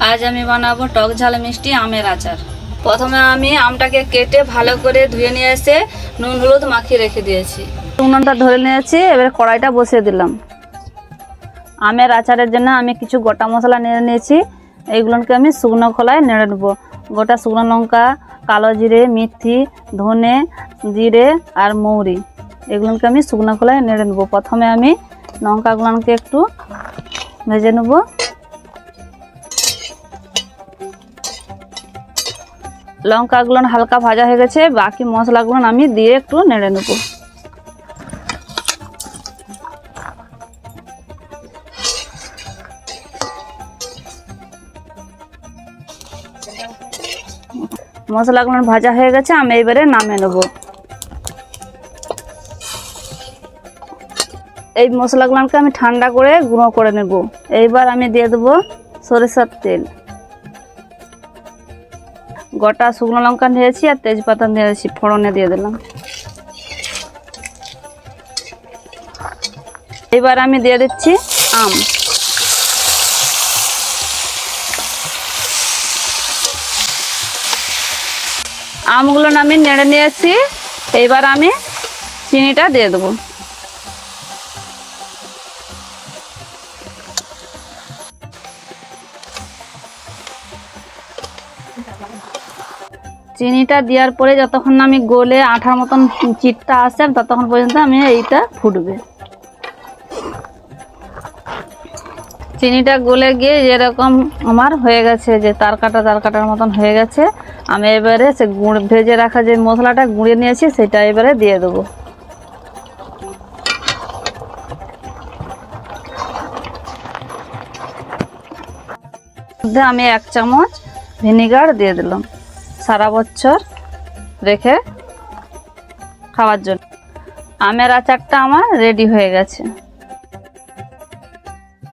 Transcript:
আজ আমি বানাবো টক ঝাল মিষ্টি আমের আচার। প্রথমে আমি আমটাকে কেটে ভালো করে ধুয়ে নিয়ে এসে নুন হলুদ মাখিয়ে রেখে দিয়েছি। উনুনটা ধরে নিয়েছি, এবার কড়াইটা বসিয়ে দিলাম। আমের আচারের জন্য আমি কিছু গোটা মশলা নিয়ে নিয়েছি, এইগুলোকে আমি শুকনো খোলায় নেড়ে নেবো। গোটা শুকনো লঙ্কা, কালো জিরে, মেথি, ধনে, জিরে আর মৌরি, এগুলোকে আমি শুকনো খোলায় নেড়ে নেবো। প্রথমে আমি লঙ্কাগুলোকে একটু ভেজে নেব। লঙ্কাগুলো হালকা ভাজা হয়ে গেছে, বাকি মশলাগুলো আমি দিয়ে একটু নেড়ে নেব। মশলাগুলো ভাজা হয়ে গেছে, আমি এবারে নামিয়ে নেব। এই মশলাগুলোকে আমি ঠান্ডা করে গুঁড়ো করে নেব। এইবার আমি দিয়ে দেবো সরিষার তেল, গোটা শুকনো লঙ্কা নিয়েছি আর তেজপাতা নিয়েছি, ফোড়নে দিয়ে দিলাম। এবার আমি দিয়ে দিচ্ছি আম। আমগুলো আমি নেড়ে নিয়েছি, এইবার আমি চিনিটা দিয়ে দেবো। চিনিটা দেওয়ার পরে যতক্ষণ আমি গলে আঠার মতন চিটটা আসে ততক্ষণ পর্যন্ত আমি এইটা ফুটবে। চিনিটা গলে গিয়ে যেরকম আমার হয়ে গেছে, যে তারকাটার মতন হয়ে গেছে, আমি এবারে সে গুঁড়ো ভেজে রাখা যে মশলাটা গুঁড়িয়ে নিয়েছি সেটা এবারে দিয়ে দেবো। আমি 1 চামচ ভিনেগার দিয়ে দিলাম, সারা বছর রেখে খাওয়ার জন্য। আমের আচারটা আমার রেডি হয়ে গেছে।